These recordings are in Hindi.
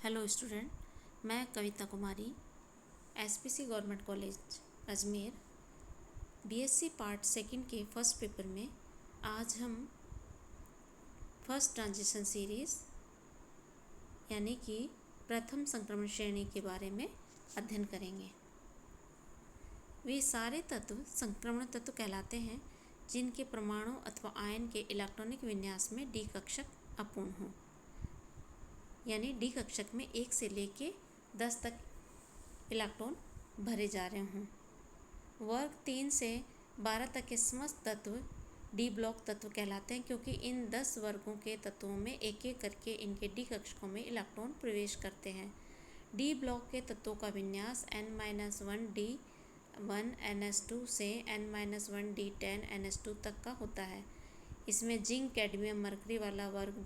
हेलो स्टूडेंट, मैं Kavita Kumari SPC government college Ajmer BSc part second के फर्स्ट पेपर में आज हम फर्स्ट ट्रांजिशन सीरीज़ यानी कि प्रथम संक्रमण श्रेणी के बारे में अध्ययन करेंगे। वे सारे तत्व संक्रमण तत्व कहलाते हैं जिनके परमाणु अथवा आयन के इलेक्ट्रॉनिक विन्यास में डी कक्षक अपूर्ण हों, यानी डी कक्षक में 1 से लेके 10 तक इलेक्ट्रॉन भरे जा रहे हों। वर्ग 3 से 12 तक के समस्त तत्व डी ब्लॉक तत्व कहलाते हैं, क्योंकि इन 10 वर्गों के तत्वों में एक एक करके इनके डी कक्षकों में इलेक्ट्रॉन प्रवेश करते हैं। डी ब्लॉक के तत्वों का विन्यास n-1 D1 NS2 से n-1 D10 NS2 तक का होता है। इसमें जिंक, कैडमियम, मरकरी वाला वर्ग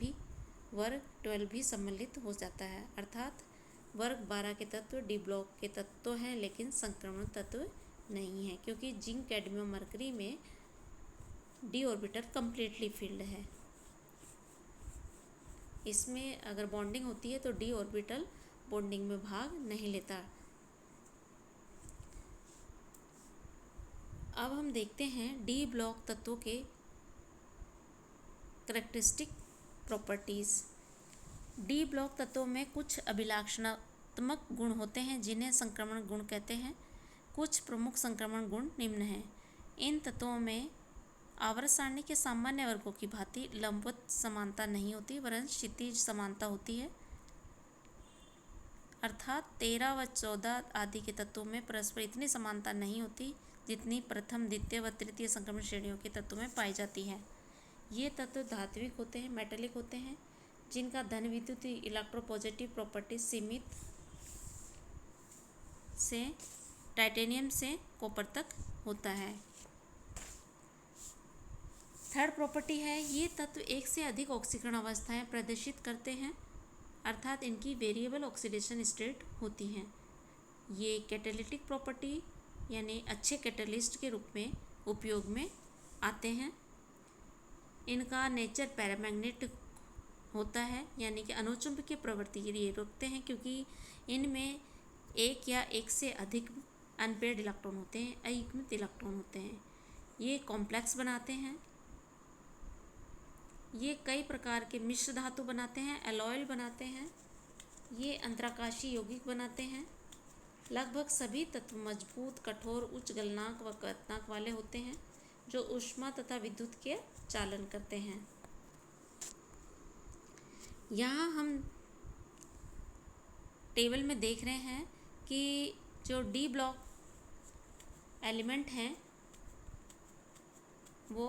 12 भी सम्मिलित हो जाता है, अर्थात वर्ग 12 के तत्व डी ब्लॉक के तत्व हैं लेकिन संक्रमण तत्व नहीं है, क्योंकि जिंक, कैडमियम, मरकरी में डी ऑर्बिटल कम्प्लीटली फिल्ड है। इसमें अगर बॉन्डिंग होती है तो डी ऑर्बिटल बॉन्डिंग में भाग नहीं लेता। अब हम देखते हैं डी ब्लॉक तत्वों के करैक्टरिस्टिक प्रॉपर्टीज़। डी ब्लॉक तत्वों में कुछ अभिलक्षणात्मक गुण होते हैं जिन्हें संक्रमण गुण कहते हैं। कुछ प्रमुख संक्रमण गुण निम्न हैं। इन तत्वों में आवर्त सारणी के सामान्य वर्गों की भांति लंबवत समानता नहीं होती, वरन क्षितिज समानता होती है, अर्थात 13 व 14 आदि के तत्वों में परस्पर इतनी समानता नहीं होती जितनी प्रथम, द्वितीय व तृतीय संक्रमण श्रेणियों के तत्वों में पाई जाती है। ये तत्व धात्विक होते हैं, मेटेलिक होते हैं, जिनका धन विद्युत इलेक्ट्रोपॉजिटिव प्रॉपर्टी सीमित से टाइटेनियम से कॉपर तक होता है। थर्ड प्रॉपर्टी है, ये तत्व एक से अधिक ऑक्सीकरण अवस्थाएं प्रदर्शित करते हैं, अर्थात इनकी वेरिएबल ऑक्सीडेशन स्टेट होती हैं। ये कैटालिटिक प्रॉपर्टी यानी अच्छे कैटलिस्ट के रूप में उपयोग में आते हैं। इनका नेचर पैरामैग्नेटिक होता है, यानी कि अनुचुंबकीय प्रवृत्ति के लिए रोकते हैं, क्योंकि इनमें एक या एक से अधिक अनपेयर्ड इलेक्ट्रॉन होते हैं, अयुग्मित इलेक्ट्रॉन होते हैं। ये कॉम्प्लेक्स बनाते हैं। ये कई प्रकार के मिश्र धातु बनाते हैं, एलॉयल बनाते हैं। ये अंतराकाशीय यौगिक बनाते हैं। लगभग सभी तत्व मजबूत, कठोर, उच्च गलनांक व क्वथनांक वाले होते हैं, जो ऊष्मा तथा विद्युत के चालन करते हैं। यहाँ हम टेबल में देख रहे हैं कि जो डी ब्लॉक एलिमेंट हैं वो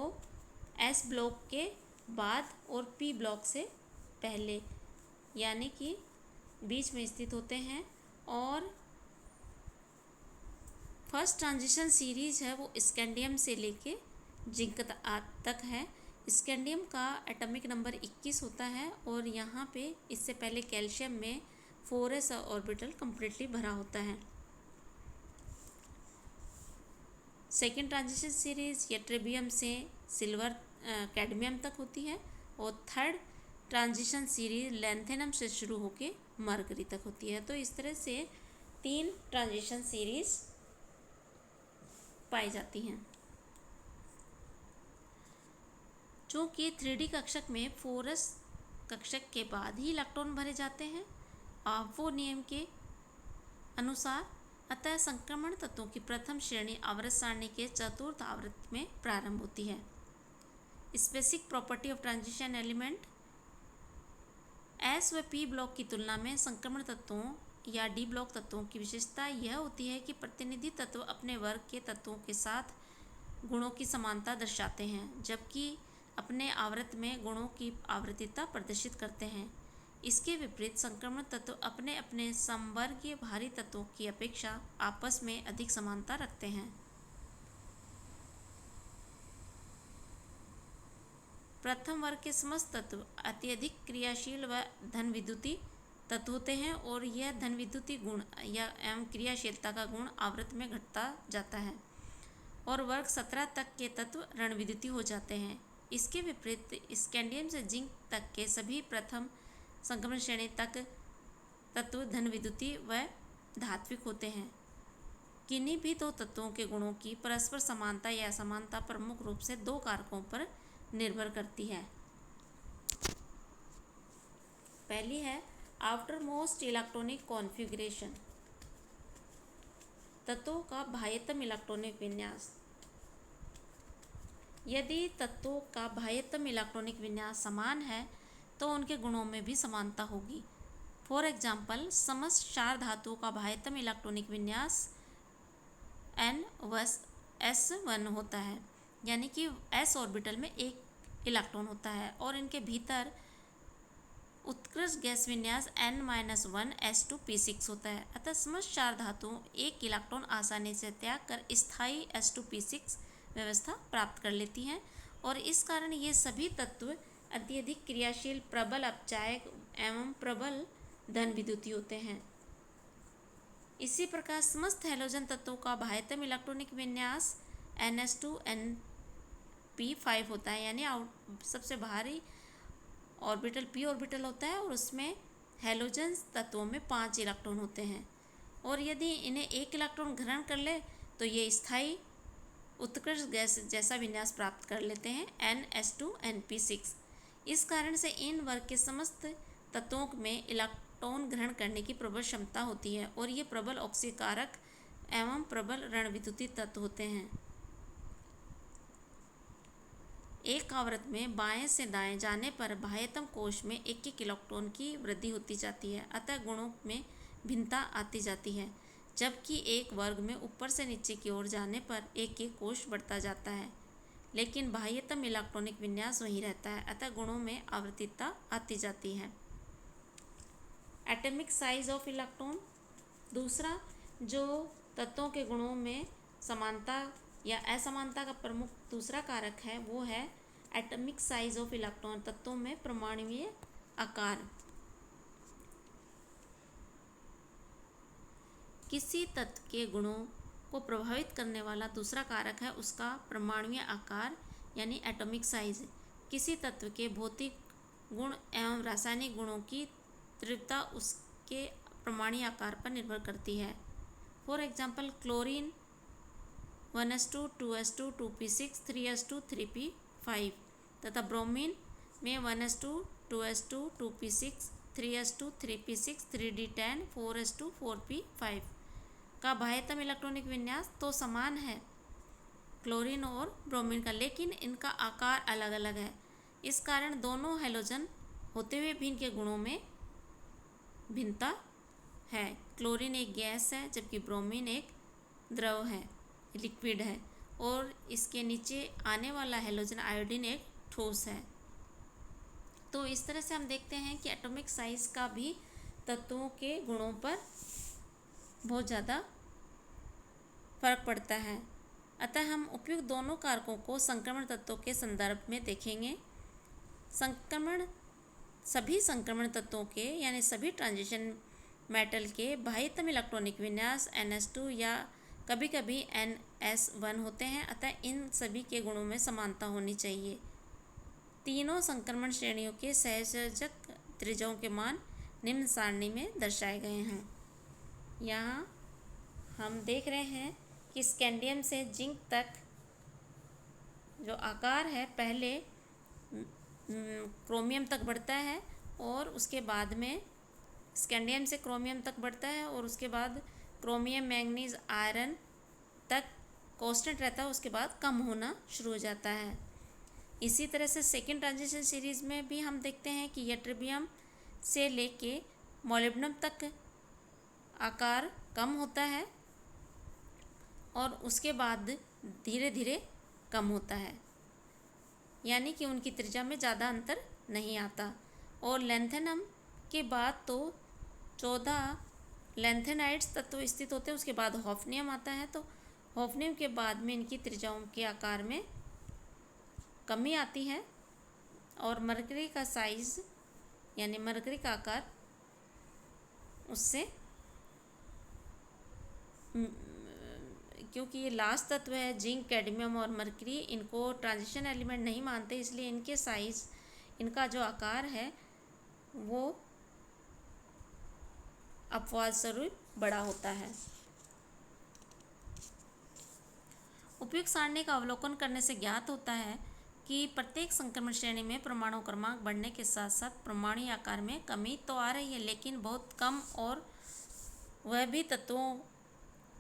एस ब्लॉक के बाद और पी ब्लॉक से पहले यानी कि बीच में स्थित होते हैं, और फर्स्ट ट्रांजिशन सीरीज है वो स्कैंडियम से लेके जिंक तक है। स्कैंडियम का एटॉमिक नंबर 21 होता है, और यहाँ पे इससे पहले कैल्शियम में 4s ऑर्बिटल कम्प्लीटली भरा होता है। सेकेंड ट्रांजिशन सीरीज यट्रेबियम से सिल्वर कैडमियम तक होती है, और थर्ड ट्रांजिशन सीरीज लैंथेनम से शुरू होके मरकरी तक होती है। तो इस तरह से 3 ट्रांजिशन सीरीज पाई जाती हैं। चूँकि 3D कक्षक में 4s कक्षक के बाद ही इलेक्ट्रॉन भरे जाते हैं वो नियम के अनुसार, अतः संक्रमण तत्वों की प्रथम श्रेणी आवर्त सारणी के चतुर्थ आवर्त में प्रारंभ होती है। Specific property of transition element, S व पी ब्लॉक की तुलना में संक्रमण तत्वों या डी ब्लॉक तत्वों की विशेषता यह होती है कि प्रतिनिधि तत्व अपने वर्ग के तत्वों के साथ गुणों की समानता दर्शाते हैं, जबकि अपने आवर्त में गुणों की आवृत्तिता प्रदर्शित करते हैं। इसके विपरीत संक्रमण तत्व अपने अपने समवर्गीय भारी तत्वों की अपेक्षा आपस में अधिक समानता रखते हैं। प्रथम वर्ग के समस्त तत्व अत्यधिक क्रियाशील व धन विद्युतीय तत्व होते हैं, और यह धन विद्युतीय गुण या एवं क्रियाशीलता का गुण आवर्त में घटता जाता है, और वर्ग 17 तक के तत्व ऋण विद्युतीय हो जाते हैं। इसके विपरीत स्कैंडियम से जिंक तक के सभी प्रथम संक्रमण श्रेणी तक तत्व धन विद्युतीय व धात्विक होते हैं। किन्हीं भी दो तत्वों के गुणों की परस्पर समानता या असमानता प्रमुख रूप से दो कारकों पर निर्भर करती है। पहली है आफ्टर मोस्ट इलेक्ट्रॉनिक कॉन्फ़िगरेशन, तत्वों का बाह्यतम इलेक्ट्रॉनिक विन्यास। यदि तत्वों का बाह्यतम इलेक्ट्रॉनिक विन्यास समान है तो उनके गुणों में भी समानता होगी। फॉर एग्जाम्पल, समस्त चार धातुओं का बाह्यतम इलेक्ट्रॉनिक विन्यास n+s1 होता है, यानी कि s ऑर्बिटल में एक इलेक्ट्रॉन होता है और इनके भीतर उत्कृष्ट गैस विन्यास n-1s2p6 होता है। अतः समस्त चार धातुओं एक इलेक्ट्रॉन आसानी से त्याग कर स्थायी s2p6 व्यवस्था प्राप्त कर लेती हैं और इस कारण ये सभी तत्व अत्यधिक क्रियाशील, प्रबल अपचायक एवं प्रबल धन विद्युतीय होते हैं। इसी प्रकार समस्त हैलोजन तत्वों का बाह्यतम इलेक्ट्रॉनिक विन्यास ns2np5 होता है, यानी सबसे बाहरी ऑर्बिटल p ऑर्बिटल होता है और उसमें हैलोजन तत्वों में 5 इलेक्ट्रॉन होते हैं और यदि इन्हें एक इलेक्ट्रॉन ग्रहण कर ले तो ये स्थायी उत्कृष्ट गैस जैसा विन्यास प्राप्त कर लेते हैं ns2np6। इस कारण से इन वर्ग के समस्त तत्वों में इलेक्ट्रॉन ग्रहण करने की प्रबल क्षमता होती है और ये प्रबल ऑक्सीकारक एवं प्रबल ऋण विद्युतीय तत्व होते हैं। एक आवर्त में बाएं से दाएं जाने पर बाह्यतम कोश में एक एक इलेक्ट्रॉन की वृद्धि होती जाती है, अतः गुणों में भिन्नता आती जाती है, जबकि एक वर्ग में ऊपर से नीचे की ओर जाने पर एक एक कोश बढ़ता जाता है, लेकिन बाह्यतम इलेक्ट्रॉनिक विन्यास वही रहता है, अतः गुणों में आवृत्तिता आती जाती है। Atomic size of electron. दूसरा जो तत्वों के गुणों में समानता या असमानता का प्रमुख दूसरा कारक है वो है एटॉमिक साइज ऑफ इलेक्ट्रॉन, तत्वों में परमाणुीय आकार। किसी तत्व के गुणों को प्रभावित करने वाला दूसरा कारक है उसका परमाणुीय आकार यानी एटॉमिक साइज। किसी तत्व के भौतिक गुण एवं रासायनिक गुणों की तीव्रता उसके परमाणुीय आकार पर निर्भर करती है। For example, chlorine 1s2 2s2 2p6 3s2 3p5 तथा ब्रोमीन में 1s2 2s2 2p6 3s2 3p6 3d10 4s2 4p5 का बाह्यतम इलेक्ट्रॉनिक विन्यास तो समान है क्लोरीन और ब्रोमीन का, लेकिन इनका आकार अलग अलग है। इस कारण दोनों हैलोजन होते हुए भी इनके गुणों में भिन्नता है। क्लोरीन एक गैस है जबकि ब्रोमीन एक द्रव है, लिक्विड है, और इसके नीचे आने वाला हैलोजन आयोडीन एक ठोस है। तो इस तरह से हम देखते हैं कि एटॉमिक साइज का भी तत्वों के गुणों पर बहुत ज़्यादा फर्क पड़ता है। अतः हम उपयुक्त दोनों कारकों को संक्रमण तत्वों के संदर्भ में देखेंगे। सभी संक्रमण तत्वों के यानी सभी ट्रांजिशन मेटल के बाह्यतम इलेक्ट्रॉनिक विन्यास ns2 या कभी कभी ns1 होते हैं, अतः इन सभी के गुणों में समानता होनी चाहिए। तीनों संक्रमण श्रेणियों के सहसंयोजक त्रिज्याओं के मान निम्न सारणी में दर्शाए गए हैं। यहाँ हम देख रहे हैं कि स्कैंडियम से जिंक तक जो आकार है पहले क्रोमियम तक बढ़ता है और उसके बाद में स्कैंडियम से क्रोमियम तक बढ़ता है और उसके बाद क्रोमियम मैंगनीज आयरन तक कांस्टेंट रहता है, उसके बाद कम होना शुरू हो जाता है। इसी तरह से सेकेंड ट्रांजिशन सीरीज में भी हम देखते हैं कि यट्रिबियम से लेके मोलिब्डेनम तक आकार कम होता है और उसके बाद धीरे धीरे कम होता है, यानी कि उनकी त्रिज्या में ज़्यादा अंतर नहीं आता। और लैंथेनम के बाद तो 14 लैंथेनाइड्स तत्व स्थित होते हैं, उसके बाद हॉफनियम आता है। तो हॉफनियम के बाद में इनकी त्रिज्याओं के आकार में कमी आती है और मरकरी का साइज यानी मरकरी का आकार उससे क्योंकि ये लास्ट तत्व है जिंक, कैडमियम और मरकरी, इनको ट्रांजिशन एलिमेंट नहीं मानते, इसलिए इनके साइज, इनका जो आकार है वो अपवाद स्वरूप बड़ा होता है। उपयुक्त सारणी का अवलोकन करने से ज्ञात होता है कि प्रत्येक संक्रमण श्रेणी में परमाणु क्रमांक बढ़ने के साथ साथ परमाणु आकार में कमी तो आ रही है, लेकिन बहुत कम, और वह भी तत्वों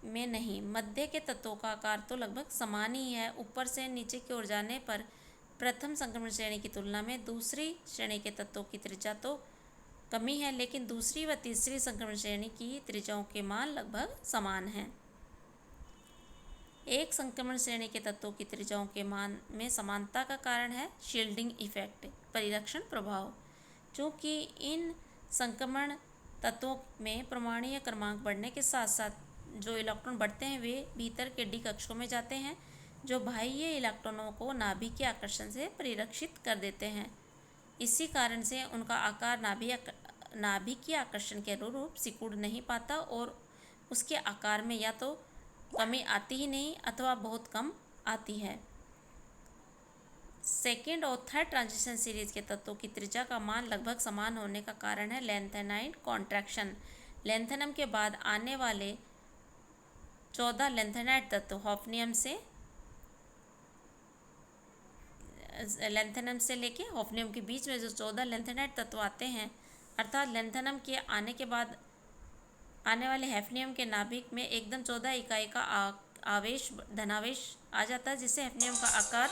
में नहीं। मध्य के तत्वों का आकार तो लगभग समान ही है। ऊपर से नीचे की ओर जाने पर प्रथम संक्रमण श्रेणी की तुलना में दूसरी श्रेणी के तत्वों की त्रिज्या तो कमी है, लेकिन दूसरी व तीसरी संक्रमण श्रेणी की त्रिज्याओं के मान लगभग समान हैं। एक संक्रमण श्रेणी के तत्वों की त्रिज्याओं के मान में समानता का कारण है शील्डिंग इफेक्ट, परिरक्षण प्रभाव। चूँकि इन संक्रमण तत्वों में परमाणु क्रमांक बढ़ने के साथ साथ जो इलेक्ट्रॉन बढ़ते हैं वे भीतर के डी कक्षों में जाते हैं, जो बाह्य इलेक्ट्रॉनों को नाभिक के आकर्षण से परिरक्षित कर देते हैं। इसी कारण से उनका आकार नाभिक के आकर्षण के अनुरूप सिकुड़ नहीं पाता और उसके आकार में या तो कमी आती ही नहीं अथवा बहुत कम आती है। सेकेंड और थर्ड ट्रांजिशन सीरीज के तत्वों की त्रिज्या का मान लगभग समान होने का कारण है लैंथेनाइड कॉन्ट्रैक्शन। लैंथेनम के बाद आने वाले 14 लैंथेनाइड तत्व लैंथेनम से लेके हॉफनियम के बीच में जो 14 लैंथेनाइड तत्व आते हैं, अर्थात लैंथेनम के आने के बाद आने वाले हैफनियम के नाभिक में एकदम 14 इकाई का धनावेश आ जाता है, जिससे हैफनियम का आकार